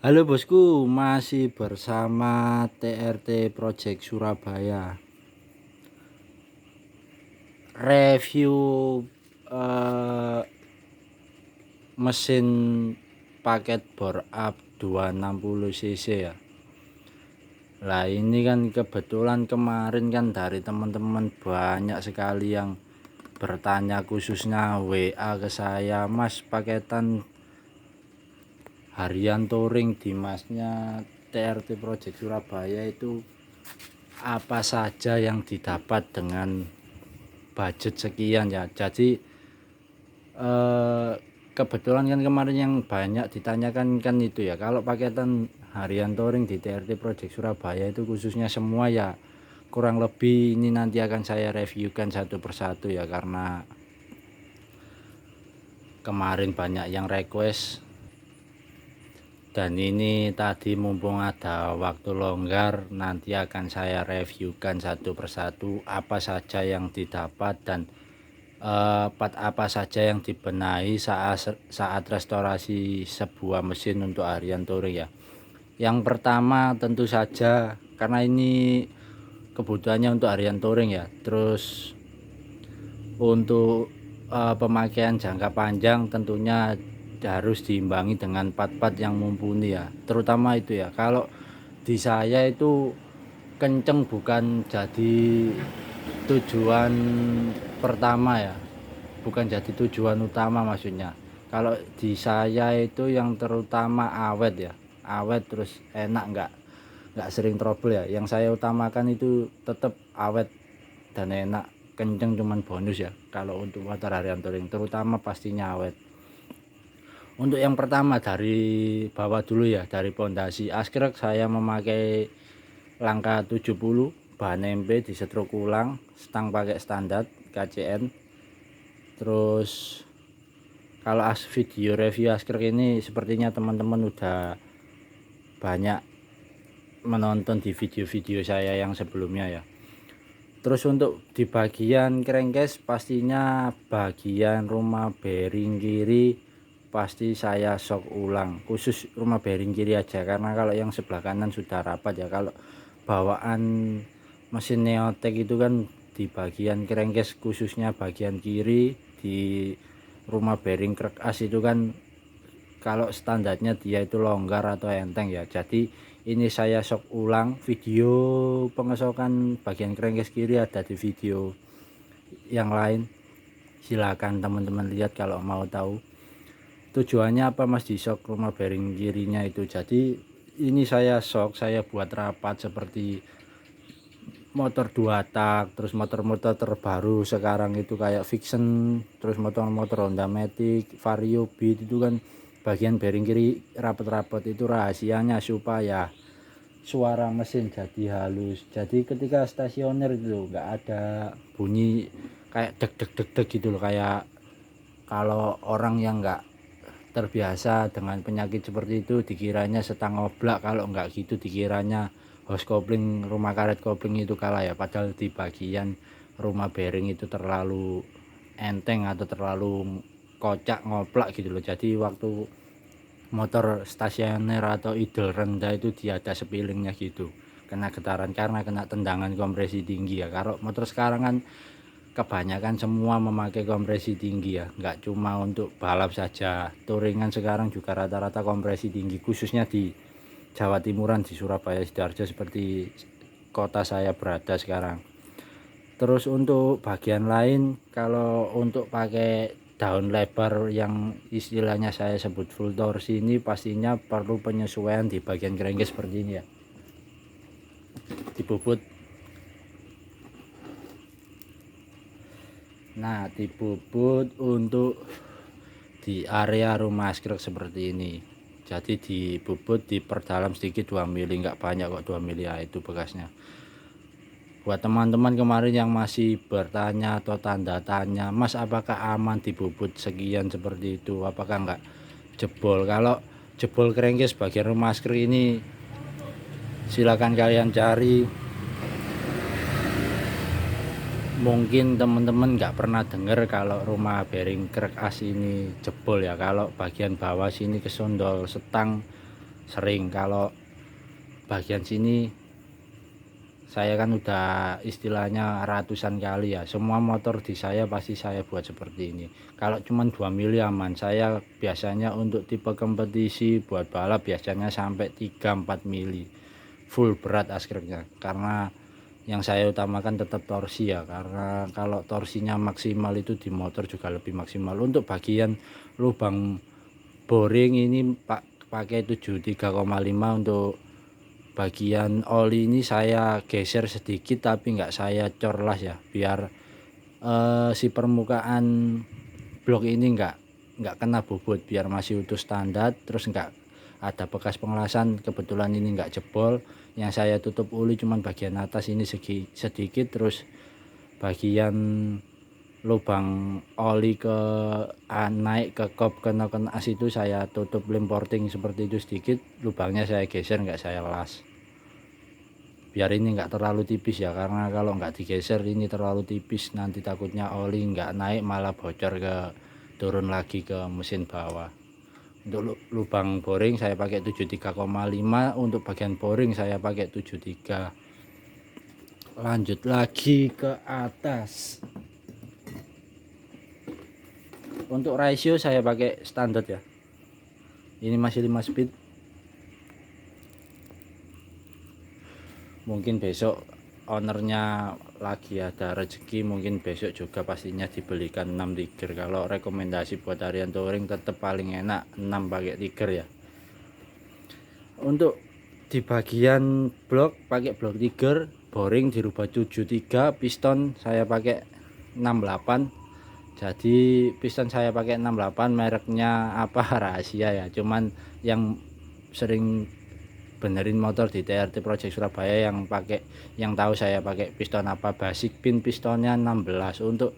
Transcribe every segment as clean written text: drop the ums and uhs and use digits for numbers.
Halo bosku, masih bersama TRT Project Surabaya. Review eh, mesin paket bore up 260 cc ya. Lah ini kan kebetulan kemarin kan dari teman-teman banyak sekali yang bertanya, khususnya WA ke saya, Mas, paketan harian touring di Masnya TRT Project Surabaya itu apa saja yang didapat dengan budget sekian ya. Jadi kebetulan kan kemarin yang banyak ditanyakan kan itu ya, kalau paketan harian touring di TRT Project Surabaya itu khususnya semua ya, kurang lebih ini nanti akan saya reviewkan satu persatu ya, karena kemarin banyak yang request. Dan ini tadi mumpung ada waktu longgar, nanti akan saya reviewkan satu persatu apa saja yang didapat dan part apa saja yang dibenahi saat restorasi sebuah mesin untuk harian touring ya. Yang pertama tentu saja, karena ini kebutuhannya untuk harian touring ya, terus untuk pemakaian jangka panjang tentunya harus diimbangi dengan part-part yang mumpuni ya, terutama itu ya. Kalau di saya itu kenceng bukan jadi tujuan pertama ya, bukan jadi tujuan utama maksudnya. Kalau di saya itu yang terutama awet ya, awet terus enak, nggak sering trouble ya. Yang saya utamakan itu tetap awet dan enak. Kenceng cuman bonus ya kalau untuk motor harian touring, terutama pastinya awet. Untuk yang pertama dari bawah dulu ya, dari pondasi askrek saya memakai langkah 70, bahan MP di setruk ulang, stang pakai standar KCN. Terus kalau video review askrek ini sepertinya teman-teman udah banyak menonton di video-video saya yang sebelumnya ya. Terus untuk di bagian crankcase pastinya bagian rumah bearing kiri pasti saya sok ulang, khusus rumah bearing kiri aja, karena kalau yang sebelah kanan sudah rapat ya. Kalau bawaan mesin Neotech itu kan di bagian crankcase khususnya bagian kiri di rumah bearing krek as itu kan kalau standarnya dia itu longgar atau enteng ya. Jadi ini saya sok ulang. Video pengesokan bagian crankcase kiri ada di video yang lain, silakan teman-teman lihat kalau mau tahu tujuannya apa Mas di sok rumah bearing kirinya itu. Jadi ini saya sok, saya buat rapat seperti motor 2 tak, terus motor-motor terbaru sekarang itu kayak Vixen, terus motor-motor Honda Matic, Vario Beat itu kan bagian bearing kiri rapat-rapat. Itu rahasianya supaya suara mesin jadi halus, jadi ketika stasioner itu nggak ada bunyi kayak deg deg deg deg gitu loh, kayak kalau orang yang nggak terbiasa dengan penyakit seperti itu dikiranya setang oblak, kalau nggak gitu dikiranya hose kopling, rumah karet kopling itu kalah ya, padahal di bagian rumah bearing itu terlalu enteng atau terlalu kocak ngoplak gitu loh. Jadi waktu motor stasioner atau idle rendah itu dia ada sepilingnya gitu, kena getaran karena kena tendangan kompresi tinggi ya. Kalau motor sekarang kan kebanyakan semua memakai kompresi tinggi ya, nggak cuma untuk balap saja, touringan sekarang juga rata-rata kompresi tinggi, khususnya di Jawa Timuran, di Surabaya, Sidoarjo seperti kota saya berada sekarang. Terus untuk bagian lain, kalau untuk pakai daun lebar yang istilahnya saya sebut full torsi ini pastinya perlu penyesuaian di bagian crankcase seperti ini ya, di bubut. Nah, di bubut untuk di area rumah askrek seperti ini, jadi di bubut diperdalam sedikit 2 mili, nggak banyak kok 2 mili ya, itu bekasnya. Buat teman-teman kemarin yang masih bertanya atau tanda tanya, Mas apakah aman di bubut sekian seperti itu, apakah nggak jebol? Kalau jebol crankcase bagian rumah askrek ini silakan kalian cari. Mungkin teman-teman nggak pernah dengar kalau rumah bearing krek as ini jebol ya, kalau bagian bawah sini kesondol setang sering. Kalau bagian sini saya kan udah istilahnya ratusan kali ya, semua motor di saya pasti saya buat seperti ini. Kalau cuman 2 mili aman, saya biasanya untuk tipe kompetisi buat balap biasanya sampai 3-4 mili full berat askernya, karena yang saya utamakan tetap torsi ya, karena kalau torsinya maksimal itu di motor juga lebih maksimal. Untuk bagian lubang boring ini pakai 73,5. Untuk bagian oli ini saya geser sedikit tapi nggak saya cor las ya, biar si permukaan blok ini nggak kena bobot, biar masih utuh standar, terus nggak ada bekas pengelasan. Kebetulan ini nggak jebol. Yang saya tutup uli cuman bagian atas ini sedikit, terus bagian lubang oli ke naik ke kop ke noken as itu saya tutup lem porting seperti itu sedikit, lubangnya saya geser, nggak saya las, biar ini nggak terlalu tipis ya, karena kalau nggak digeser ini terlalu tipis nanti takutnya oli nggak naik malah bocor ke turun lagi ke mesin bawah. Untuk lubang boring saya pakai 73,5, untuk bagian boring saya pakai 73. Lanjut lagi ke atas. Untuk rasio saya pakai standar ya, ini masih 5 speed. Mungkin besok ownernya lagi ada rezeki, mungkin besok juga pastinya dibelikan 6 tiger. Kalau rekomendasi buat harian touring tetap paling enak 6 pakai tiger ya. Untuk di bagian blok pakai blok tiger, boring dirubah 73, piston saya pakai 68. Jadi piston saya pakai 68, mereknya apa rahasia ya, cuman yang sering benerin motor di TRT Project Surabaya yang tahu saya pakai piston apa. Basic pin pistonnya 16. Untuk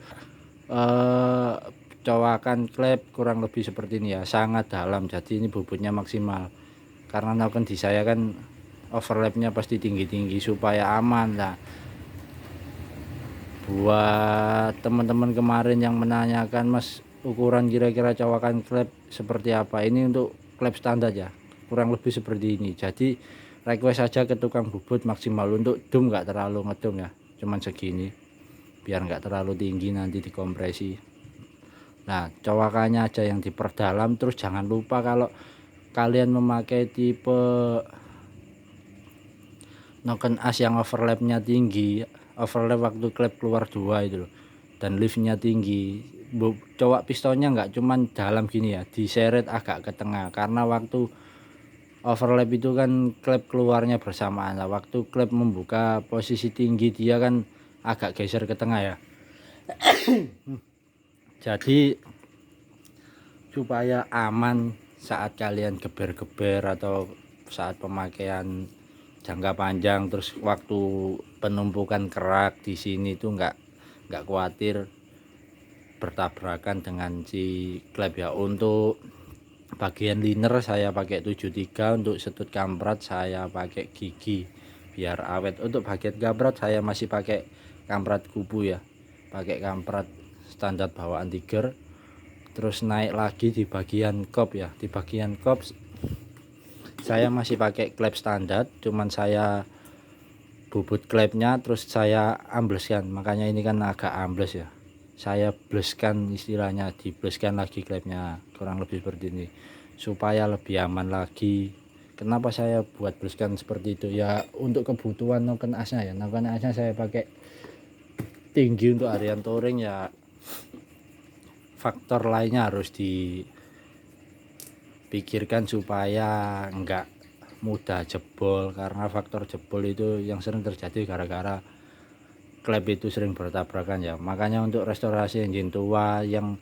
cowakan klep kurang lebih seperti ini ya, sangat dalam, jadi ini bobotnya maksimal. Karena noken di saya kan overlapnya pasti tinggi-tinggi supaya aman lah. Buat teman-teman kemarin yang menanyakan, Mas, ukuran kira-kira cowakan klep seperti apa, ini untuk klep standar ya, kurang lebih seperti ini. Jadi request saja ke tukang bubut maksimal. Untuk dum nggak terlalu ngedum ya, cuman segini biar nggak terlalu tinggi nanti dikompresi. Nah, cowakannya aja yang diperdalam. Terus jangan lupa kalau kalian memakai tipe noken as yang overlapnya tinggi, overlap waktu klep keluar 2 itu loh, dan liftnya tinggi, cowok pistonnya nggak cuman dalam gini ya, diseret agak ke tengah, karena waktu overlap itu kan klep keluarnya bersamaan lah. Waktu klep membuka posisi tinggi dia kan agak geser ke tengah ya. Jadi supaya aman saat kalian geber-geber atau saat pemakaian jangka panjang, terus waktu penumpukan kerak di sini tuh nggak khawatir bertabrakan dengan si klep ya. Untuk bagian liner saya pakai 73, untuk setut kamprat saya pakai gigi biar awet. Untuk bagian kamprat saya masih pakai kamprat kubu ya, pakai kamprat standar bawaan tiger. Terus naik lagi di bagian kop ya, di bagian kop saya masih pakai klep standar, cuman saya bubut klepnya terus saya ambleskan, makanya ini kan agak ambles ya, saya bleskan, istilahnya dibleskan lagi klepnya, kurang lebih seperti ini supaya lebih aman lagi. Kenapa saya buat bleskan seperti itu ya, untuk kebutuhan noken asnya ya. Noken asnya saya pakai tinggi untuk harian touring ya, faktor lainnya harus dipikirkan supaya enggak mudah jebol, karena faktor jebol itu yang sering terjadi gara-gara klep itu sering bertabrakan ya. Makanya untuk restorasi engine tua yang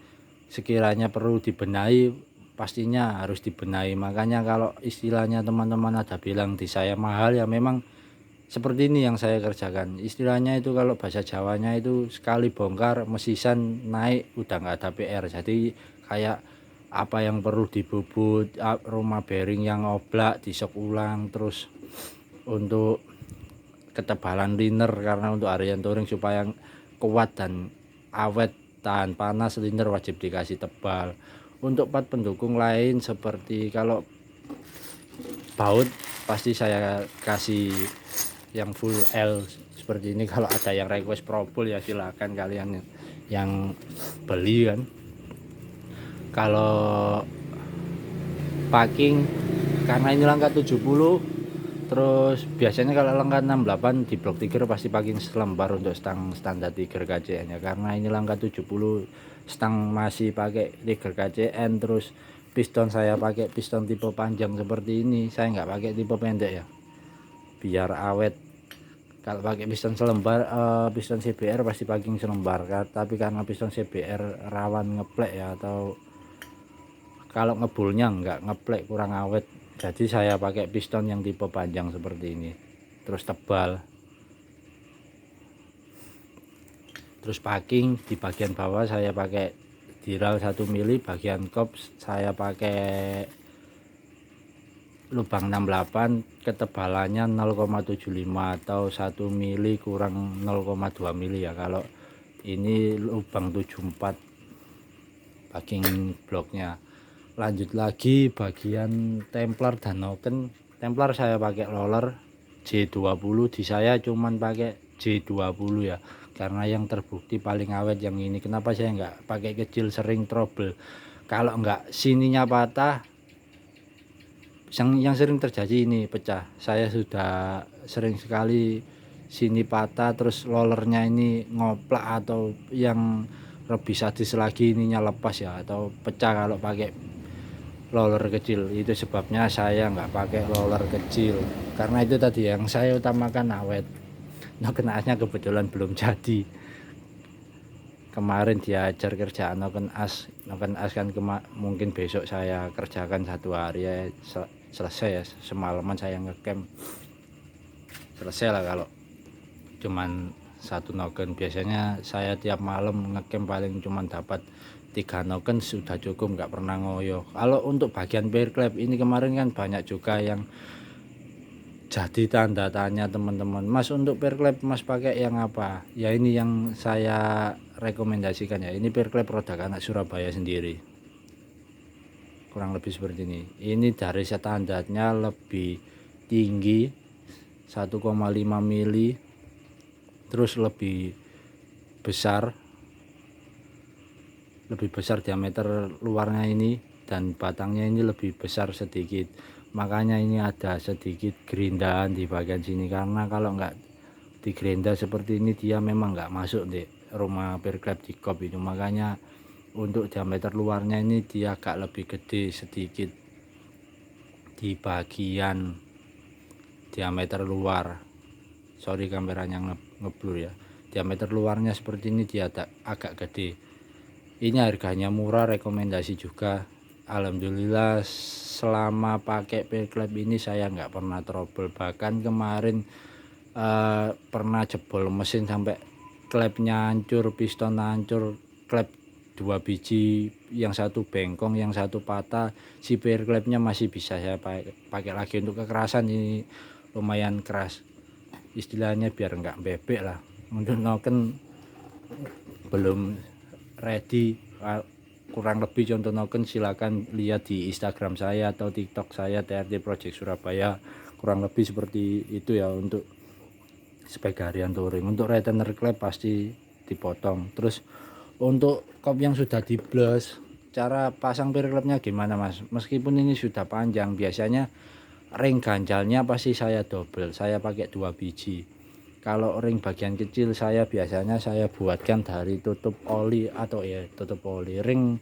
sekiranya perlu dibenahi, pastinya harus dibenahi. Makanya kalau istilahnya teman-teman ada bilang di saya mahal ya, memang seperti ini yang saya kerjakan. Istilahnya itu kalau bahasa Jawanya itu sekali bongkar mesisan naik udah nggak ada PR. Jadi kayak apa yang perlu dibubut, rumah bearing yang oblak disok ulang, terus untuk ketebalan liner, karena untuk harian touring supaya kuat dan awet tahan panas, liner wajib dikasih tebal. Untuk part pendukung lain seperti kalau baut pasti saya kasih yang full L seperti ini. Kalau ada yang request probol ya silakan kalian yang beli kan. Kalau packing karena ini langkah 70, terus biasanya kalau langkah 68 di blok tiger pasti packing selembar untuk stang standar tiger KCN ya. Karena ini langkah 70 stang masih pakai tiger KCN, terus piston saya pakai piston tipe panjang seperti ini, saya nggak pakai tipe pendek ya biar awet. Kalau pakai piston selembar piston CBR pasti packing selembar, tapi karena piston CBR rawan ngeplek ya, atau kalau ngebulnya nggak ngeplek, kurang awet, jadi saya pakai piston yang tipe panjang seperti ini, terus tebal. Terus packing di bagian bawah saya pakai diral 1 mili, bagian kop saya pakai lubang 68, ketebalannya 0,75 atau 1 mili kurang 0,2 mili ya. Kalau ini lubang 74 packing bloknya. Lanjut lagi bagian templar dan noken. Templar saya pakai roller J20, di saya cuman pakai J20 ya, karena yang terbukti paling awet yang ini. Kenapa saya nggak pakai kecil, sering trouble kalau nggak sininya patah. Yang sering terjadi ini pecah, saya sudah sering sekali sini patah, terus rollernya ini ngoplak, atau yang lebih sadis lagi ininya lepas ya, atau pecah kalau pakai roller kecil. Itu sebabnya saya nggak pakai roller kecil, karena itu tadi yang saya utamakan awet. Nah, kenaasnya kebetulan belum jadi. Kemarin diajar kerjaan noken as kan mungkin besok saya kerjakan 1 hari ya, selesai ya. Semalaman saya ngecamp selesai lah. Kalau cuman 1 noken, biasanya saya tiap malam ngecamp paling cuman dapat 3 noken sudah cukup, nggak pernah ngoyo. Kalau untuk bagian pair clap ini kemarin kan banyak juga yang jadi tanda tanya teman-teman, Mas untuk pair clap Mas pakai yang apa ya? Ini yang saya rekomendasikan ya, ini pair clap produk anak Surabaya sendiri, kurang lebih seperti ini. Ini dari standarnya lebih tinggi 1,5 mili, terus lebih besar diameter luarnya ini, dan batangnya ini lebih besar sedikit. Makanya ini ada sedikit gerindaan di bagian sini, karena kalau nggak di gerinda seperti ini dia memang nggak masuk di rumah pair clap di kop itu. Makanya untuk diameter luarnya ini dia agak lebih gede sedikit di bagian diameter luar. Sorry kameranya ngeblur ya. Diameter luarnya seperti ini dia agak gede. Ini harganya murah, rekomendasi juga. Alhamdulillah selama pakai pair clap ini saya nggak pernah trouble. Bahkan kemarin pernah jebol mesin sampai klepnya hancur, piston hancur, klep 2 biji, yang satu bengkong, yang satu patah. Si pair clapnya masih bisa saya pakai lagi. Untuk kekerasan ini lumayan keras, istilahnya biar nggak bebek lah. Untuk noken belum ready, kurang lebih contoh noken silakan lihat di Instagram saya atau TikTok saya, TRT Project Surabaya. Kurang lebih seperti itu ya untuk spek harian touring. Untuk retainer clap pasti dipotong. Terus untuk kop yang sudah di blast, cara pasang pair clapnya gimana Mas? Meskipun ini sudah panjang, biasanya ring ganjalnya pasti saya double, saya pakai 2 biji. Kalau ring bagian kecil saya biasanya saya buatkan dari tutup oli, atau ya tutup oli, ring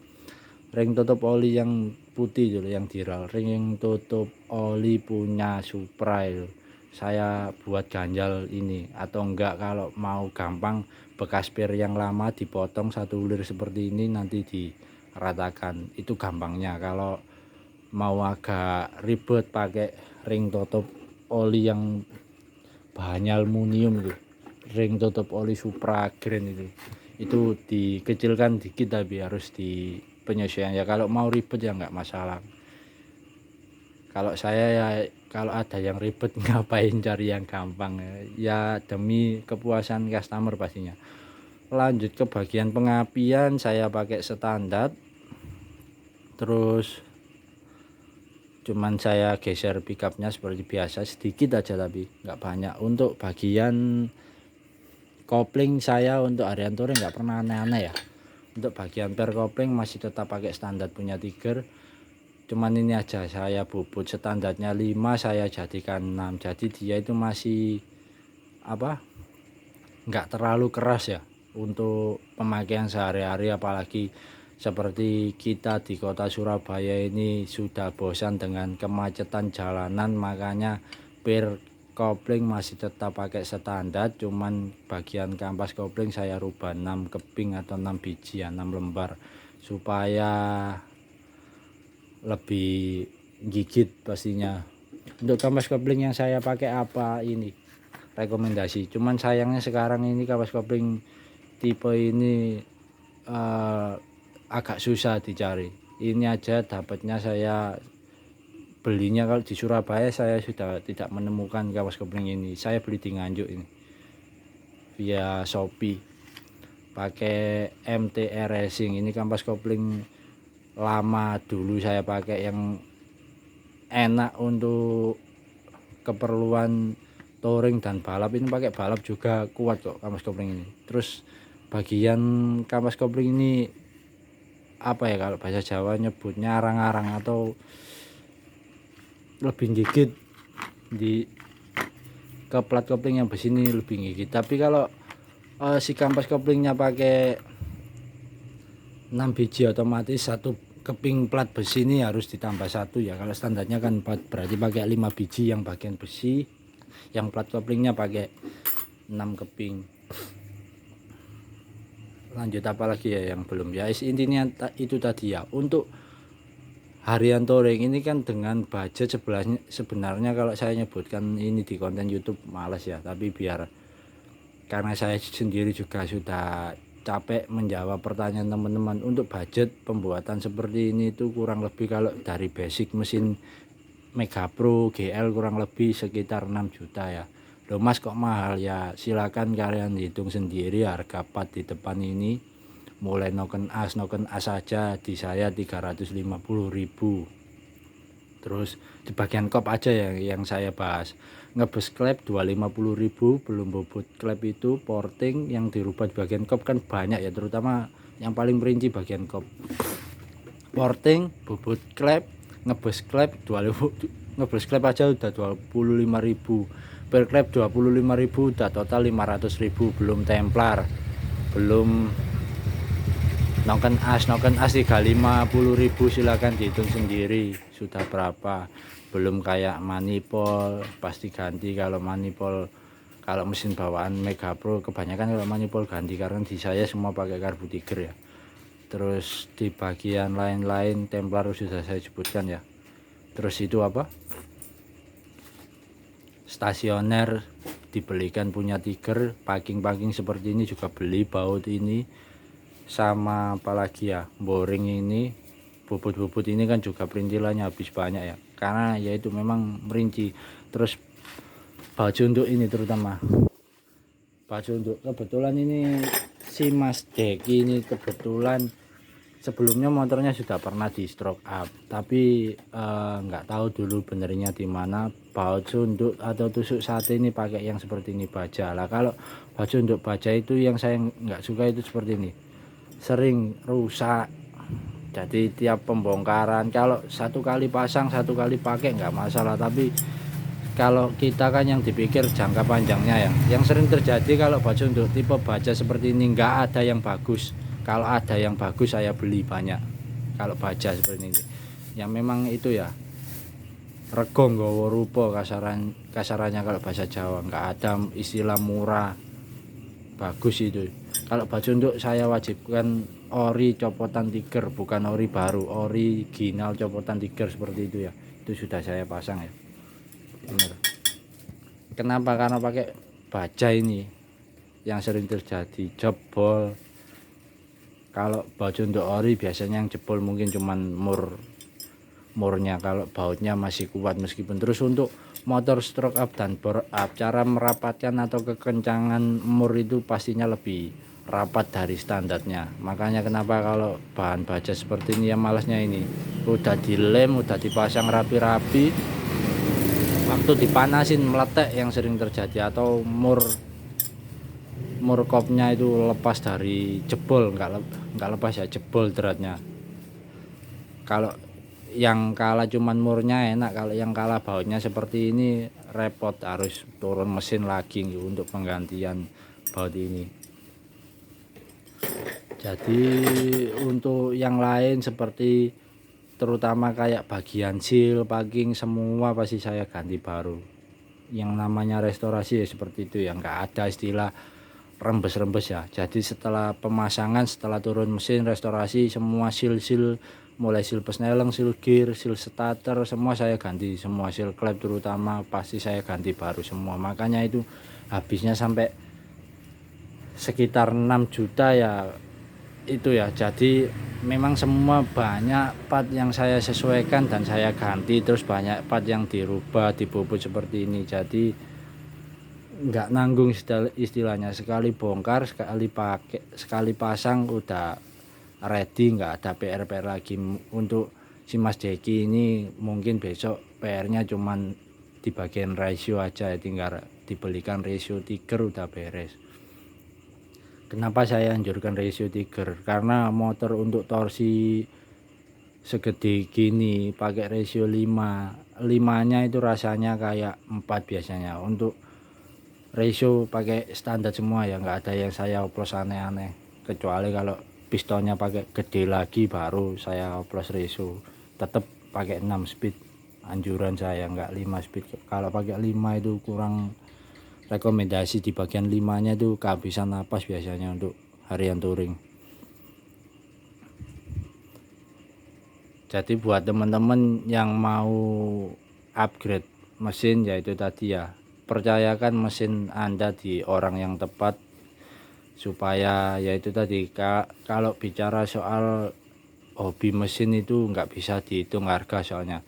tutup oli yang putih dulu, yang diral, ring tutup oli punya Supra itu saya buat ganjal ini. Atau enggak kalau mau gampang, bekas pair yang lama dipotong 1 lir seperti ini, nanti diratakan, itu gampangnya. Kalau mau agak ribet pakai ring tutup oli yang bahannya aluminium itu, ring tutup oli Supra Grand itu dikecilkan dikit, tapi harus di penyesuaian ya. Kalau mau ribet ya nggak masalah. Kalau saya ya, kalau ada yang ribet ngapain cari yang gampang ya, demi kepuasan customer pastinya. Lanjut ke bagian pengapian, saya pakai standar. Terus cuman saya geser pickupnya seperti biasa sedikit aja tapi nggak banyak. Untuk bagian kopling saya untuk harian touring nggak pernah aneh-aneh ya. Untuk bagian per kopling masih tetap pakai standar punya Tiger, cuman ini aja saya bobot standarnya 5 saya jadikan 6, jadi dia itu masih apa, nggak terlalu keras ya untuk pemakaian sehari-hari, apalagi seperti kita di kota Surabaya ini sudah bosan dengan kemacetan jalanan, makanya per kopling masih tetap pakai standar, cuman bagian kampas kopling saya rubah 6 keping atau 6 biji ya, 6 lembar supaya lebih gigit pastinya. Untuk kampas kopling yang saya pakai apa ini rekomendasi, cuman sayangnya sekarang ini kampas kopling tipe ini agak susah dicari. Ini aja dapatnya saya belinya kalau di Surabaya saya sudah tidak menemukan kampas kopling ini. Saya beli di Nganjuk ini via Shopee pakai MTR Racing. Ini kampas kopling lama dulu saya pakai, yang enak untuk keperluan touring dan balap. Ini pakai balap juga kuat kok kampas kopling ini. Terus bagian kampas kopling ini apa ya, kalau bahasa Jawa nyebutnya arang-arang atau lebih gigit di ke plat kopling yang besi ini lebih gigit. Tapi kalau si kampas koplingnya pakai 6 biji otomatis satu keping plat besi ini harus ditambah satu ya. Kalau standarnya kan 4, berarti pakai 5 biji yang bagian besi, yang plat koplingnya pakai 6 keping. Lanjut apalagi ya yang belum ya, intinya itu tadi ya. Untuk harian touring ini kan dengan budget sebelahnya, sebenarnya kalau saya nyebutkan ini di konten YouTube males ya, tapi biar karena saya sendiri juga sudah capek menjawab pertanyaan teman-teman. Untuk budget pembuatan seperti ini itu kurang lebih kalau dari basic mesin Mega Pro GL kurang lebih sekitar 6 juta ya. Loh mas kok mahal ya, silakan kalian hitung sendiri harga part di depan ini mulai noken as aja di saya 350.000. Terus di bagian kop aja ya yang saya bahas, ngebes klep 250.000 belum bobot klep. Itu porting yang dirubah di bagian kop kan banyak ya, terutama yang paling perinci bagian kop. Porting, bobot klep, ngebes klep 20, ngebes klep aja udah 25.000, per klep 25.000, udah total 500.000, belum templar, belum noken as 350.000, silakan dihitung sendiri sudah berapa. Belum kayak manifold pasti ganti, kalau manifold kalau mesin bawaan Mega Pro kebanyakan kalau manifold ganti, karena di saya semua pakai karbu Tiger ya. Terus di bagian lain-lain templar sudah saya sebutkan ya. Terus itu apa, stasioner dibelikan punya Tiger, packing seperti ini juga beli, baut ini sama apalagi ya, boring ini, bobot ini kan juga perintilannya habis banyak ya, karena yaitu memang merinci. Terus baju untuk ini, terutama baju untuk kebetulan ini si Mas Deki ini kebetulan sebelumnya motornya sudah pernah di stroke up, tapi nggak tahu dulu benernya di mana. Baut sunduk atau tusuk sate ini pakai yang seperti ini baja lah. Kalau baju untuk baja itu yang saya nggak suka itu seperti ini, sering rusak. Jadi tiap pembongkaran kalau satu kali pasang satu kali pakai nggak masalah, tapi kalau kita kan yang dipikir jangka panjangnya ya. Yang sering terjadi kalau baju untuk tipe baja seperti ini nggak ada yang bagus. Kalau ada yang bagus saya beli banyak. Kalau baja seperti ini yang memang itu ya regong nggawa rupa, kasarannya kalau bahasa Jawa, nggak ada istilah murah bagus itu. Kalau baju untuk saya wajibkan ori copotan Tiger, bukan ori baru, original copotan Tiger seperti itu ya. Itu sudah saya pasang ya, bener. Kenapa? Karena pakai baja ini yang sering terjadi jebol. Kalau baju untuk ori biasanya yang jebol mungkin cuman murnya, kalau bautnya masih kuat meskipun. Terus untuk motor stroke up dan bore up, cara merapatkan atau kekencangan mur itu pastinya lebih rapat dari standarnya. Makanya kenapa kalau bahan baja seperti ini ya malasnya ini, udah dilem, udah dipasang rapi-rapi, waktu dipanasin meletek yang sering terjadi, atau mur kopnya itu lepas dari jebol, nggak lepas ya, jebol dratnya. Kalau yang kalah cuman murnya enak, kalau yang kalah bautnya seperti ini repot, harus turun mesin lagi untuk penggantian baut ini. Jadi untuk yang lain seperti terutama kayak bagian seal, packing, semua pasti saya ganti baru. Yang namanya restorasi ya seperti itu ya, nggak ada istilah rembes-rembes ya. Jadi setelah pemasangan, setelah turun mesin restorasi, semua seal mulai seal pesneleng, seal gear, seal starter, semua saya ganti, semua seal klep terutama pasti saya ganti baru semua. Makanya itu habisnya sampai sekitar 6 juta ya itu ya. Jadi memang semua banyak part yang saya sesuaikan dan saya ganti, terus banyak part yang dirubah, dibobot seperti ini. Jadi nggak nanggung istilahnya, sekali bongkar, sekali pasang udah ready, nggak ada PR lagi. Untuk si Mas Deki ini mungkin besok PR-nya cuman di bagian ratio aja, tinggal dibelikan ratio tiger udah beres. Kenapa saya anjurkan ratio tiger? Karena motor untuk torsi segede gini pakai ratio 5 nya itu rasanya kayak 4 biasanya. Untuk ratio pakai standar semua ya, nggak ada yang saya oplos aneh-aneh, kecuali kalau pistonnya pakai gede lagi baru saya oplos ratio. Tetap pakai 6 speed anjuran saya, nggak 5 speed. Kalau pakai 5 itu kurang rekomendasi, di bagian 5 nya itu kehabisan napas biasanya untuk harian touring. Jadi buat teman-teman yang mau upgrade mesin, yaitu tadi ya, percayakan mesin Anda di orang yang tepat, supaya yaitu tadi, kalau bicara soal hobi mesin itu nggak bisa dihitung harga, soalnya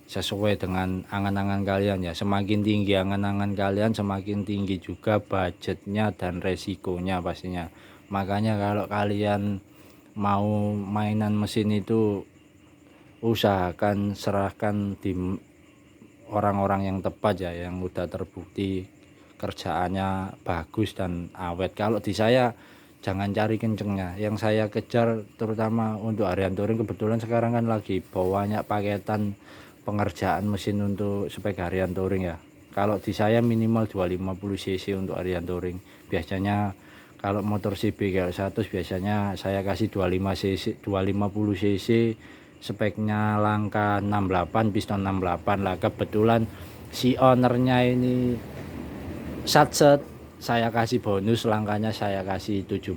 sesuai dengan angan-angan kalian ya. Semakin tinggi angan-angan kalian, semakin tinggi juga budgetnya dan resikonya pastinya. Makanya kalau kalian mau mainan mesin itu, usahakan serahkan di orang-orang yang tepat ya, yang udah terbukti kerjaannya bagus dan awet. Kalau di saya jangan cari kencengnya, yang saya kejar terutama untuk harian touring, kebetulan sekarang kan lagi banyak paketan pengerjaan mesin untuk spek harian touring ya. Kalau di saya minimal 250 cc untuk harian touring. Biasanya kalau motor CB kayak 100 biasanya saya kasih 25 cc, 250 cc, speknya langka 68, piston 68 lah. Kebetulan si ownernya ini satset, saya kasih bonus, langkanya saya kasih 70.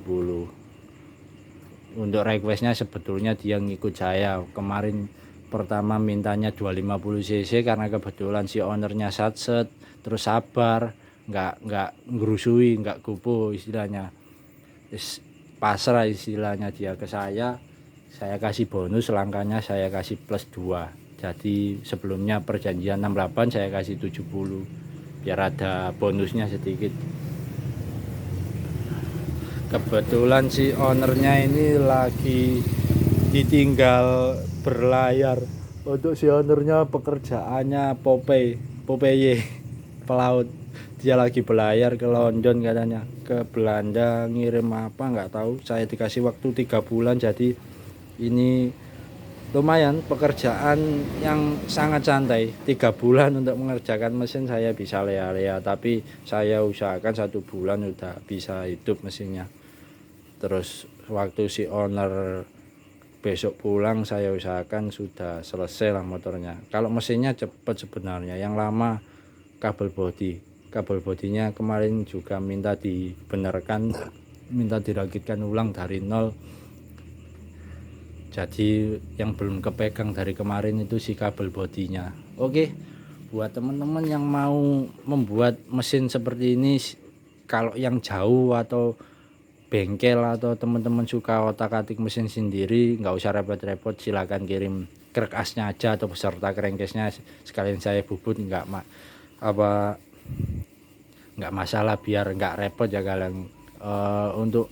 Untuk requestnya sebetulnya dia ngikut saya kemarin. Pertama mintanya 250 cc karena kebetulan si ownernya satset, terus sabar, nggak ngerusui, nggak kupu istilahnya, pasrah istilahnya dia ke saya kasih bonus, langkanya saya kasih plus 2. Jadi sebelumnya perjanjian 68, saya kasih 70 biar ada bonusnya sedikit. Kebetulan si ownernya ini lagi ditinggal berlayar. Untuk si ownernya pekerjaannya Popeye pelaut. Dia lagi berlayar ke London katanya, ke Belanda, ngirim apa nggak tahu. Saya dikasih waktu 3 bulan, jadi ini lumayan pekerjaan yang sangat santai. 3 bulan untuk mengerjakan mesin saya bisa lea-lea, tapi saya usahakan 1 bulan udah bisa hidup mesinnya. Terus waktu si owner besok pulang, saya usahakan sudah selesai lah motornya. Kalau mesinnya cepat sebenarnya, yang lama kabel bodinya kemarin juga minta dibenarkan, minta dirakitkan ulang dari nol. Jadi yang belum kepegang dari kemarin itu si kabel bodinya. Oke, buat teman-teman yang mau membuat mesin seperti ini, kalau yang jauh atau bengkel atau teman-teman suka otak-atik mesin sendiri, nggak usah repot-repot, silakan kirim kerkasnya aja atau beserta crankcase-nya, sekalian saya bubut, nggak masalah, biar nggak repot ya kalian. Untuk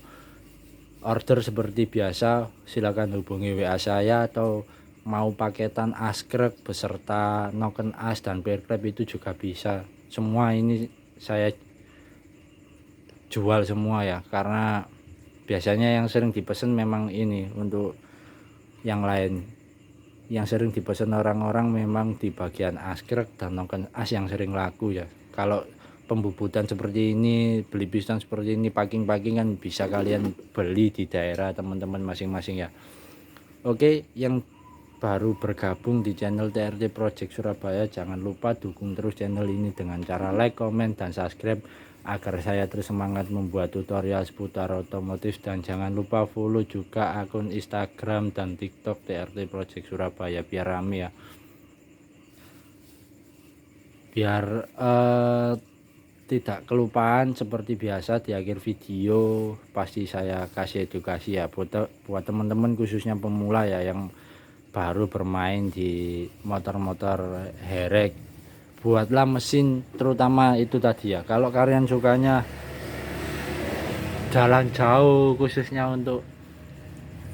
order seperti biasa silakan hubungi WA saya, atau mau paketan askrek beserta noken as dan bear crab itu juga bisa. Semua ini saya jual semua ya, karena biasanya yang sering dipesan memang ini. Untuk yang lain yang sering dipesan orang-orang memang di bagian askrek dan noken as yang sering laku ya. Kalau pembubutan seperti ini, beli piston seperti ini, packing-packing kan bisa kalian beli di daerah teman-teman masing-masing ya. Oke, yang baru bergabung di channel TRT Project Surabaya, jangan lupa dukung terus channel ini dengan cara like, komen, dan subscribe agar saya terus semangat membuat tutorial seputar otomotif. Dan jangan lupa follow juga akun Instagram dan TikTok TRT Project Surabaya biar rame ya, biar tidak kelupaan. Seperti biasa di akhir video pasti saya kasih edukasi ya buat teman-teman khususnya pemula ya, yang baru bermain di motor-motor herek. Buatlah mesin terutama itu tadi ya, kalau kalian sukanya jalan jauh, khususnya untuk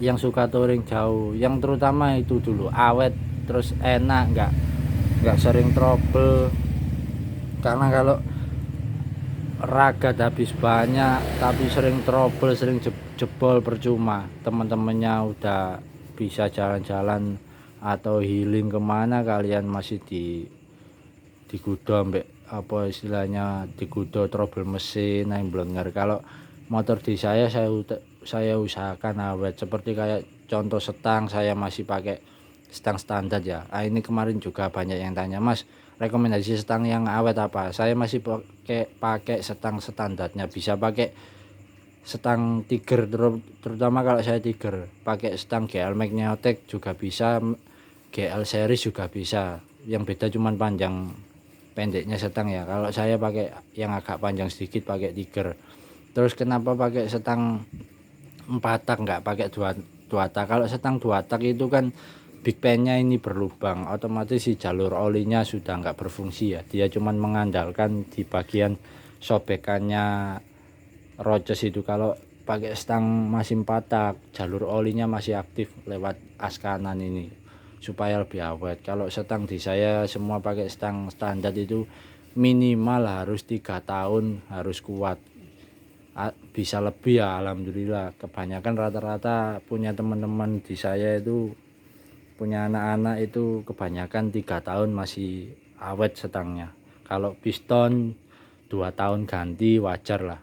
yang suka touring jauh, yang terutama itu dulu awet terus enak, nggak sering trouble. Karena kalau ragat habis banyak tapi sering trouble, sering jebol, percuma. Teman-temannya udah bisa jalan-jalan atau healing kemana, kalian masih digudo mbek apa istilahnya, digudo trouble mesin yang blenger. Kalau motor di saya usahakan awet. Seperti kayak contoh setang, saya masih pakai setang standar ya. Ini kemarin juga banyak yang tanya, Mas, rekomendasi setang yang awet apa? Saya masih pakai setang standarnya. Bisa pakai setang Tiger, terutama kalau saya Tiger, pakai setang GL Magnetic juga bisa, GL series juga bisa. Yang beda cuman panjang pendeknya setang ya. Kalau saya pakai yang agak panjang sedikit, pakai Tiger. Terus kenapa pakai setang 4 tak, nggak pakai dua tak? Kalau setang 2 tak itu kan big pan-nya ini berlubang, otomatis si jalur olinya sudah nggak berfungsi ya. Dia cuman mengandalkan di bagian sobekannya roces itu. Kalau pakai stang masih 4 tak, jalur olinya masih aktif lewat as kanan ini supaya lebih awet. Kalau setang di saya semua pakai stang standar itu minimal harus 3 tahun, harus kuat. Bisa lebih ya alhamdulillah. Kebanyakan rata-rata punya teman-teman di saya itu, punya anak-anak itu kebanyakan 3 tahun masih awet setangnya. Kalau piston 2 tahun ganti wajar lah.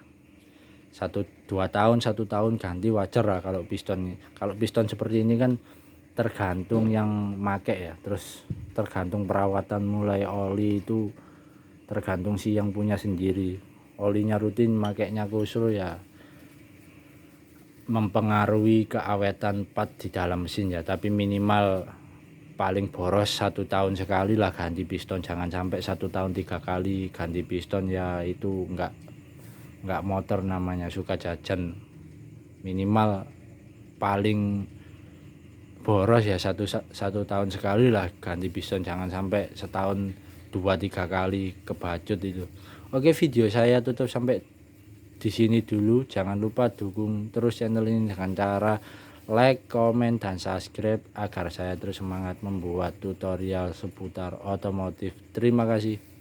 1-2 tahun 1 tahun ganti wajar lah kalau piston. Kalau piston seperti ini kan tergantung yang make ya, terus tergantung perawatan, mulai oli itu tergantung si yang punya sendiri. Olinya rutin, makainya kusur ya mempengaruhi keawetan part di dalam mesin ya. Tapi minimal paling boros 1 tahun sekali lah ganti piston. Jangan sampai 1 tahun 3 kali ganti piston ya, itu enggak motor namanya, suka jajan. Minimal paling boros ya satu tahun sekali lah ganti piston. Jangan sampai setahun 2-3 kali kebacut itu. Oke, video saya tutup sampai di sini dulu. Jangan lupa dukung terus channel ini dengan cara like, komen, dan subscribe agar saya terus semangat membuat tutorial seputar otomotif. Terima kasih.